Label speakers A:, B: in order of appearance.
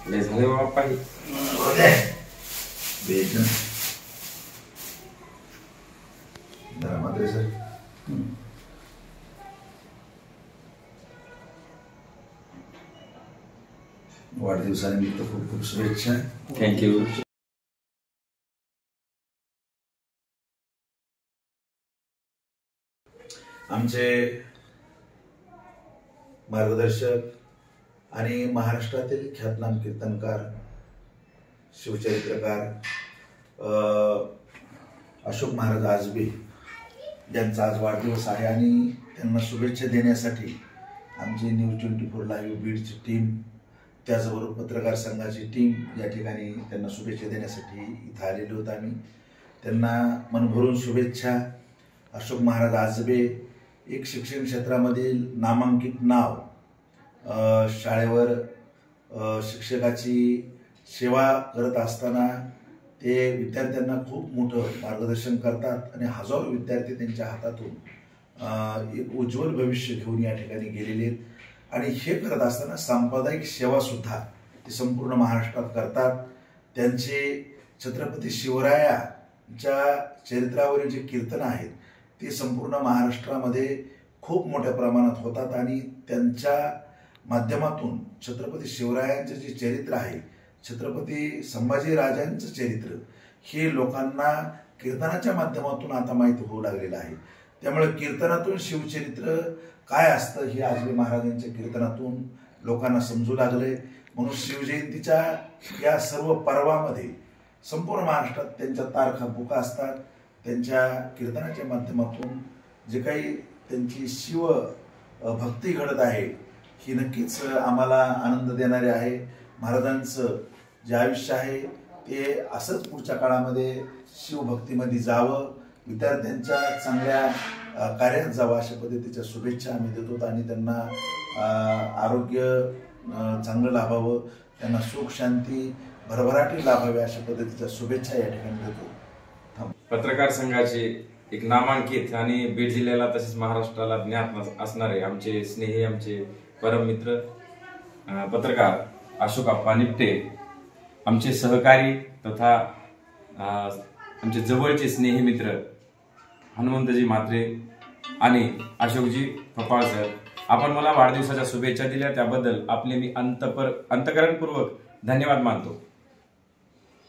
A: ले झाले बाबा पाहिजे
B: बेच जरा मात्र सर वाढदिवसानिमित्त खूप खूप शुभेच्छा.
A: थँक्यू.
B: आमचे मार्गदर्शक आणि महाराष्ट्रातील ख्यातनाम कीर्तनकार शिवचरित्रकार अशोक महाराज आजबे यांचा आज वाढदिवस आहे आणि त्यांना शुभेच्छा देण्यासाठी आमची न्यूज 24 लाईव्ह बीडची टीम त्याचबरोबर पत्रकार संघाची टीम या ठिकाणी त्यांना शुभेच्छा देण्यासाठी इथं आलेलो होतो. आम्ही त्यांना मनभरून शुभेच्छा. अशोक महाराज आजबे एक शिक्षण क्षेत्रामधील नामांकित नाव, शाळेवर शिक्षकाची सेवा करत असताना ते विद्यार्थ्यांना खूप मोठं मार्गदर्शन करतात आणि हजारो विद्यार्थी त्यांच्या हातातून एक उज्ज्वल भविष्य घेऊन या ठिकाणी गेलेले आहेत. आणि हे करत असताना सांप्रदायिक सेवा सुद्धा ते संपूर्ण महाराष्ट्रात करतात. त्यांचे छत्रपती शिवरायांच्या चरित्रावरील जे कीर्तन आहेत ते संपूर्ण महाराष्ट्रामध्ये खूप मोठ्या प्रमाणात होतात आणि त्यांच्या माध्यमातून छत्रपती शिवरायांचे जे चरित्र आहे, छत्रपती संभाजीराजांचं चरित्र हे लोकांना कीर्तनाच्या माध्यमातून आता माहिती होऊ लागलेलं आहे. त्यामुळे कीर्तनातून शिवचरित्र काय असतं हे आजबे महाराजांच्या कीर्तनातून लोकांना समजू लागले. म्हणून शिवजयंतीच्या या सर्व पर्वामध्ये संपूर्ण महाराष्ट्रात त्यांच्या तारखा बुका असतात. त्यांच्या कीर्तनाच्या माध्यमातून जे काही त्यांची शिव भक्ती घडत आहे ही नक्कीच आम्हाला आनंद देणारे आहे. महाराजांचं जे आयुष्य आहे ते असंच पुढच्या काळामध्ये शिवभक्तीमध्ये जावं, विद्यार्थ्यांच्या चांगल्या कार्यात जावं अशा पद्धतीच्या शुभेच्छा आम्ही देतो आणि त्यांना आरोग्य चांगलं लाभावं, त्यांना सुख शांती भरभराटी लाभावी अशा पद्धतीच्या शुभेच्छा या ठिकाणी देतो.
A: पत्रकार संघाचे एक नामांकित आणि बीड जिल्ह्याला तसेच महाराष्ट्राला ज्ञात असणारे आमचे स्नेही, आमचे परम मित्र पत्रकार अशोक अप्पा निपटे, आमचे सहकारी तथा आमचे जवळचे स्नेही मित्र हनुमंतजी म्हात्रे आणि अशोकजी पपाळ सर, आपण मला वाढदिवसाच्या शुभेच्छा दिल्या त्याबद्दल आपले मी अंतःकरणपूर्वक धन्यवाद मानतो.